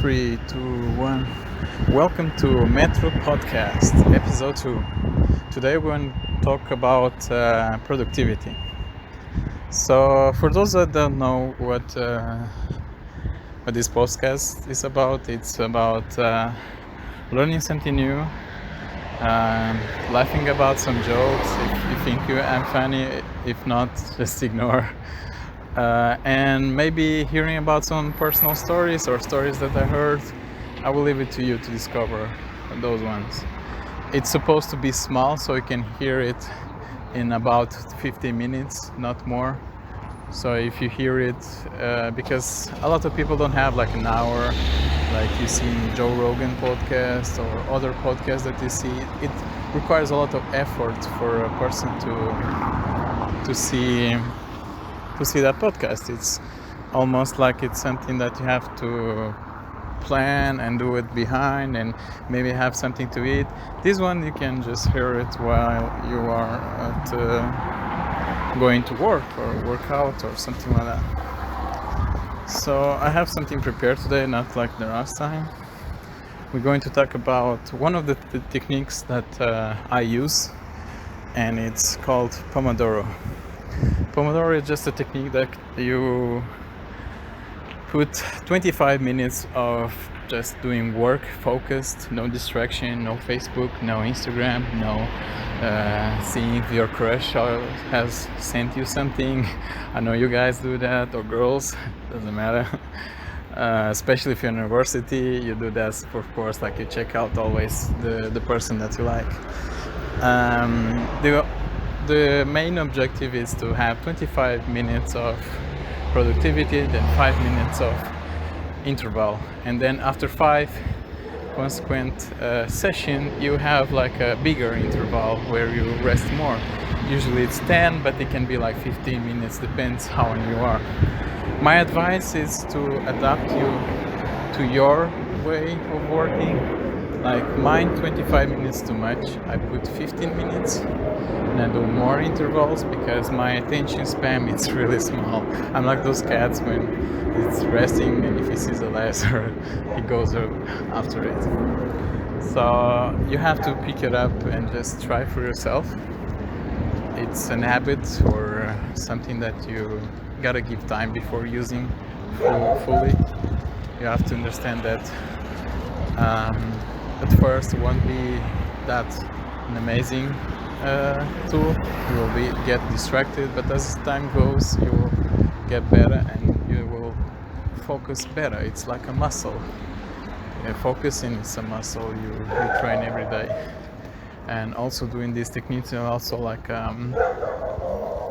Three, two, one. Welcome to Metro Podcast, Episode 2. Today we're going to talk about productivity. So, for those that don't know what this podcast is about, it's about learning something new, laughing about some jokes if you think I'm funny. If not, just ignore. And maybe hearing about some personal stories or stories that I heard. I will leave it to you to discover those ones. It's supposed to be small, so you can hear it in about 15 minutes, not more. So if you hear it, because a lot of people don't have like an hour, like you see in Joe Rogan podcast or other podcasts that you see. It requires a lot of effort for a person to see that podcast. It's almost like it's something that you have to plan and do it behind and maybe have something to eat. This one you can just hear it while you are going to work or work out or something like that. So I have something prepared today, not like the last time. We're going to talk about one of the techniques that I use, and it's called Pomodoro. Pomodoro is just a technique that you put 25 minutes of just doing work, focused, no distraction, no Facebook, no Instagram, no seeing if your crush has sent you something. I know you guys do that, or girls, doesn't matter. Especially if you're in university, you do that, of course, like you check out always the person that you like. The main objective is to have 25 minutes of productivity, then 5 minutes of interval, and then after 5 consequent session you have like a bigger interval where you rest more. Usually it's 10, but it can be like 15 minutes, depends how on you are. My advice is to adapt you to your way of working. Like mine, 25 minutes too much. I put 15 minutes and I do more intervals because my attention span is really small. I'm like those cats when it's resting and if he sees a laser, he goes after it. So you have to pick it up and just try for yourself. It's an habit or something that you gotta give time before using fully. You have to understand that at first it won't be that an amazing tool. You will get distracted, but as time goes you will get better and you will focus better. It's like a muscle. Focusing is a muscle you train every day. And also doing these techniques are also like an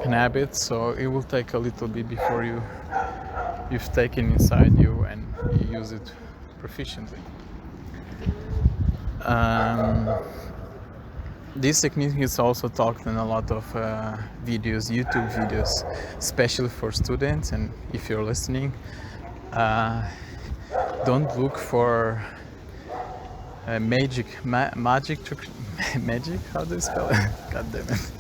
habit, so it will take a little bit before you've taken inside you and you use it proficiently. This technique is also taught in a lot of videos, YouTube videos, especially for students. And if you're listening, don't look for magic. How do you spell it? God damn it.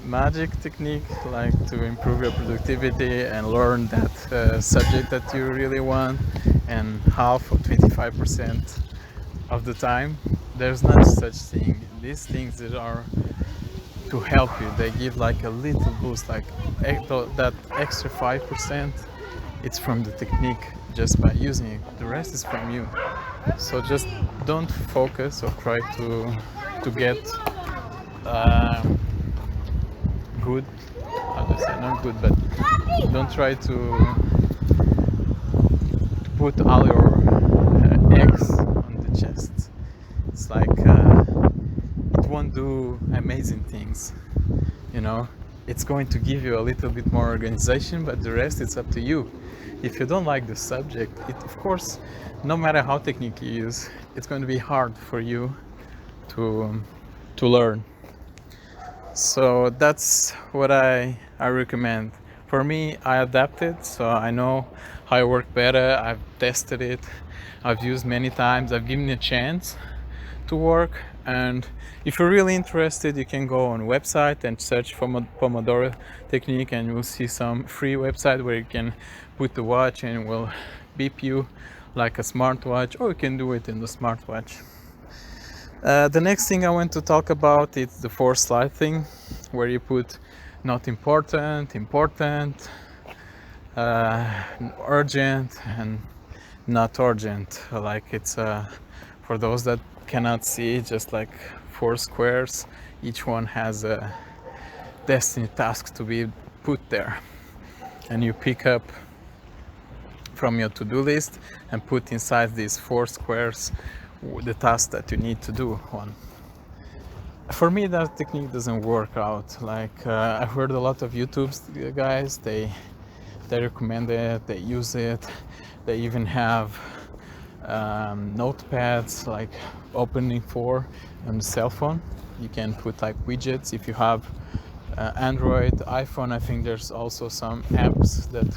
Magic technique, like to improve your productivity and learn that subject that you really want, and half or 25% of the time. There's not such thing. These things that are to help you, they give like a little boost, like that extra 5%. It's from the technique just by using it. The rest is from you. So just don't focus or try to get good. How do I say? Not good, but don't try to put all your eggs on the chest. It's like it won't do amazing things, you know. It's going to give you a little bit more organization, but the rest it's up to you. If you don't like the subject, of course, no matter how technique you use, it's going to be hard for you to learn. So that's what I recommend. For me, I adapted, so I know how I work better. I've tested it, I've used many times, I've given it a chance to work. And if you're really interested, you can go on a website and search for Pomodoro technique, and you'll see some free website where you can put the watch and it will beep you like a smartwatch, or you can do it in the smartwatch. The next thing I want to talk about is the 4-slide thing, where you put not important, important, urgent, and not urgent. Like it's for those that cannot see, just like 4 squares, each one has a destiny task to be put there, and you pick up from your to-do list and put inside these 4 squares the task that you need to do on. For me, that technique doesn't work out. Like I heard a lot of YouTube guys, they recommend it, they use it, they even have notepads like opening for on the cell phone. You can put like widgets if you have Android, iPhone. I think there's also some apps that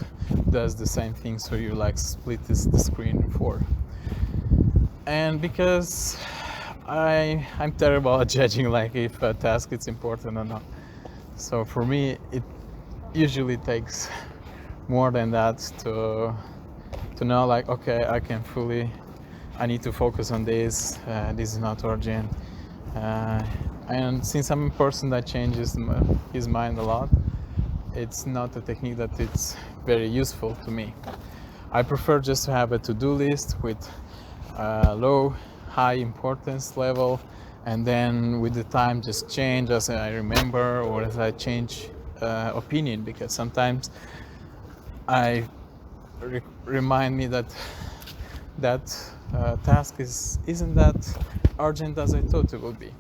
does the same thing, so you like split the screen in 4. And because I'm terrible at judging like if a task is important or not, so for me it usually takes more than that to know like, okay, I need to focus on this, this is not urgent, and since I'm a person that changes his mind a lot, it's not a technique that it's very useful to me. I prefer just to have a to-do list with low, high importance level, and then with the time just change as I remember or as I change opinion, because sometimes I remind me that task isn't that urgent as I thought it would be.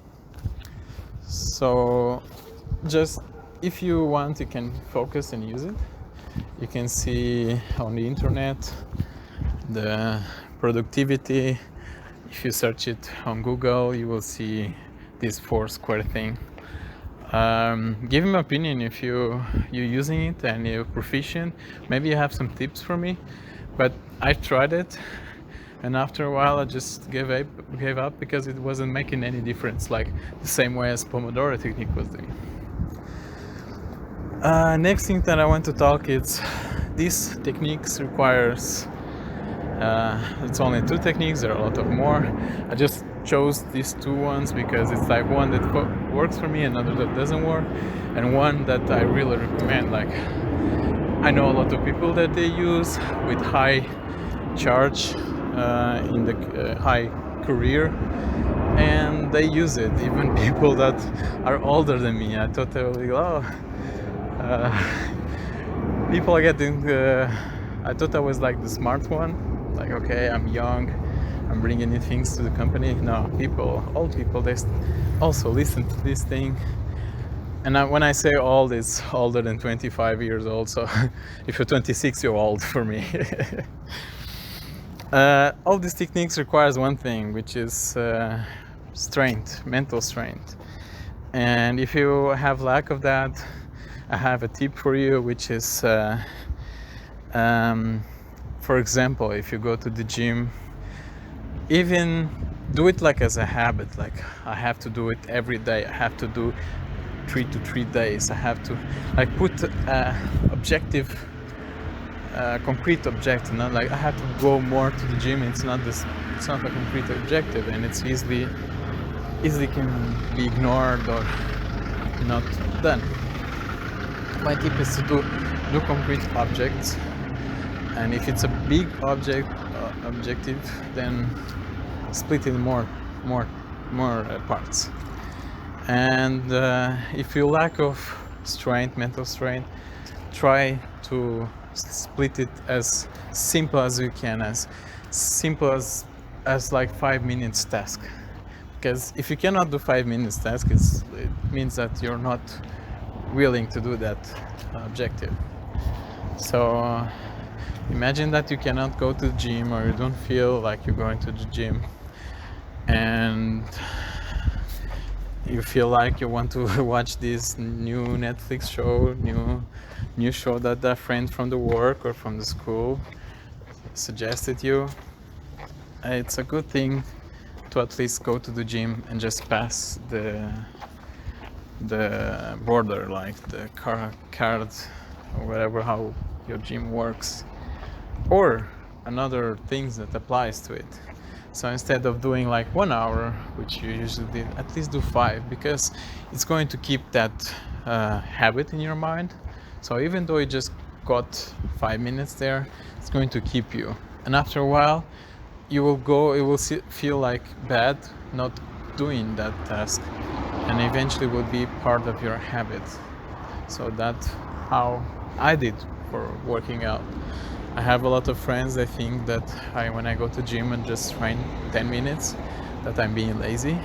So just if you want, you can focus and use it. You can see on the internet the productivity. If you search it on Google, you will see this 4-square thing. Give me an opinion if you're using it and you're proficient. Maybe you have some tips for me, but I tried it, and after a while I just gave up because it wasn't making any difference, like the same way as Pomodoro technique was doing. Next thing that I want to talk is these techniques requires it's only 2 techniques, there are a lot of more. I just chose these 2 ones because it's like one that works for me, another that doesn't work, and one that I really recommend. Like I know a lot of people that they use with high charge in the high career, and they use it, even people that are older than me. I thought they were like, people are getting I thought I was like the smart one, like, okay, I'm young, I'm bringing new things to the company. No, old people, they also listen to this thing. And when I say old, it's older than 25 years old, so if you're 26, you're old for me. All these techniques requires one thing, which is strength, mental strength. And if you have lack of that, I have a tip for you, which is for example, if you go to the gym, even do it like as a habit, like I have to do it every day, I have to do 3 to 3 days, I have to like put objective, concrete objective, not like I have to go more to the gym. It's not a concrete objective, and it's easily can be ignored or not done. My tip is to do concrete objects, and if it's a big objective, then split it in more parts. And if you lack of strength, mental strength, try to split it as simple as you can, as simple as like 5 minutes task. Because if you cannot do 5 minutes task, it means that you're not willing to do that objective. So imagine that you cannot go to the gym, or you don't feel like you're going to the gym, and you feel like you want to watch this new Netflix show, new show that a friend from the work or from the school suggested you. It's a good thing to at least go to the gym and just pass the border, like the card or whatever, how your gym works. Or another things that applies to it. So instead of doing like 1 hour, which you usually did, at least do 5, because it's going to keep that habit in your mind. So even though you just got 5 minutes there, it's going to keep you. And after a while, it will feel like bad not doing that task, and eventually will be part of your habit. So that's how I did for working out. I have a lot of friends that think that when I go to gym and just train 10 minutes, that I'm being lazy.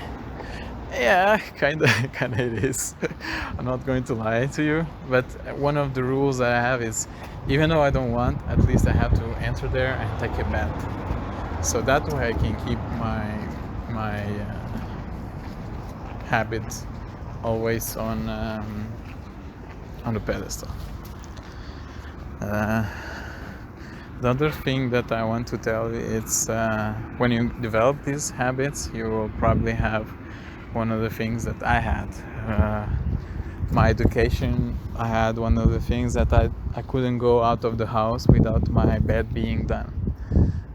Yeah, kinda it is. I'm not going to lie to you, but one of the rules that I have is, even though I don't want, at least I have to enter there and take a bath. So that way I can keep my habit always on the pedestal. The other thing that I want to tell you is when you develop these habits, you will probably have one of the things that I had. My education, I had one of the things that I couldn't go out of the house without my bed being done.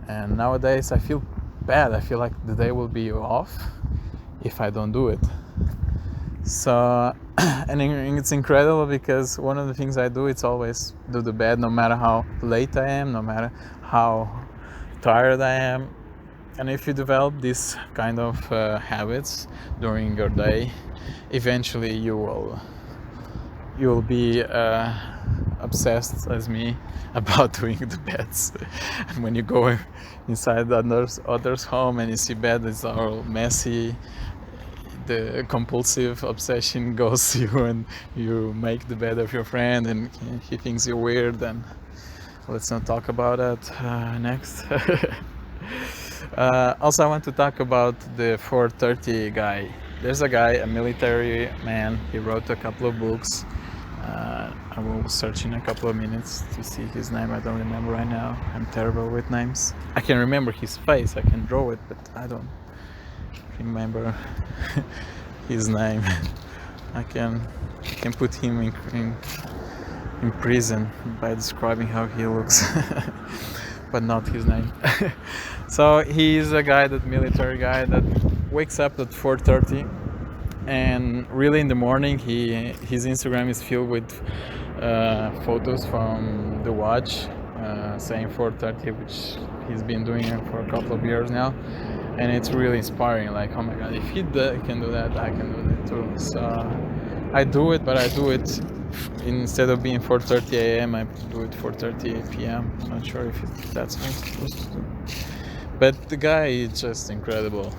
And nowadays I feel bad. I feel like the day will be off if I don't do it. So, and it's incredible because one of the things I do, it's always do the bed, no matter how late I am, no matter how tired I am. And if you develop these kind of habits during your day, eventually you will be obsessed as me about doing the beds. And when you go inside others' home and you see bed is all messy, the compulsive obsession goes to you, and you make the bed of your friend and he thinks you're weird. And let's not talk about that next. Also, I want to talk about the 430 guy. There's a guy, a military man. He wrote a couple of books. I will search in a couple of minutes to see his name. I don't remember right now. I'm terrible with names. I can remember his face. I can draw it, but I don't remember his name. I can put him in prison by describing how he looks, but not his name. So he's a guy, that military guy, that wakes up at 4:30, and really in the morning his Instagram is filled with photos from the watch saying 4:30, which he's been doing it for a couple of years now, and it's really inspiring. Like, oh my god, if he can do that, I can do that too. So I do it, but I do it instead of being 4:30 a.m. I do it 4:30 p.m. I'm not sure if that's what I'm supposed to do. But the guy is just incredible.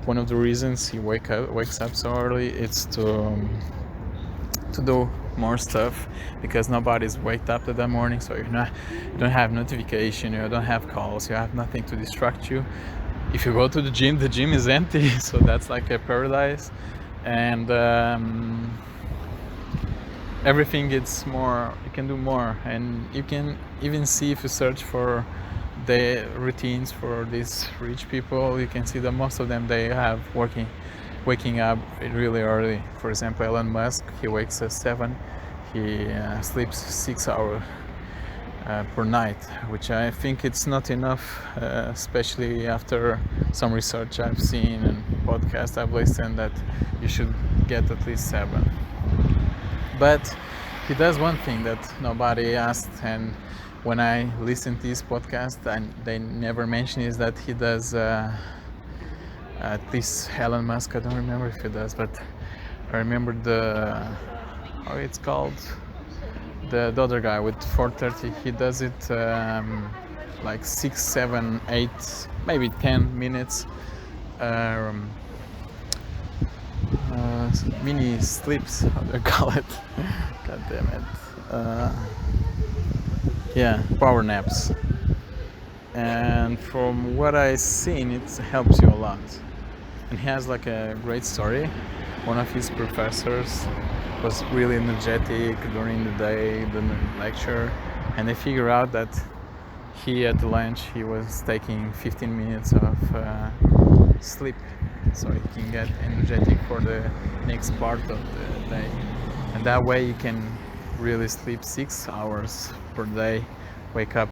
One of the reasons he wakes up so early is to do more stuff, because nobody's waked up that morning, so you don't have notification, you don't have calls, you have nothing to distract you. If you go to the gym is empty, so that's like a paradise. And everything gets more, you can do more, and you can even see, if you search for the routines for these rich people, you can see that most of them, they have waking up really early. For example, Elon Musk, he wakes at 7, he sleeps 6 hours per night, which I think it's not enough, especially after some research I've seen and podcasts I've listened, that you should get at least 7. But he does one thing that nobody asked, and when I listen to this podcast, and they never mention, is that he does, at least Elon Musk, I don't remember if he does, but I remember how it's called, the other guy with 4:30, he does it like 6, 7, 8, maybe 10 minutes mini sleeps, how do I call it? God damn it. Yeah, power naps. And from what I've seen, it helps you a lot. And he has like a great story. One of his professors was really energetic during the day, the lecture, and they figure out that at the lunch he was taking 15 minutes of sleep, so he can get energetic for the next part of the day. And that way you can really sleep 6 hours per day, wake up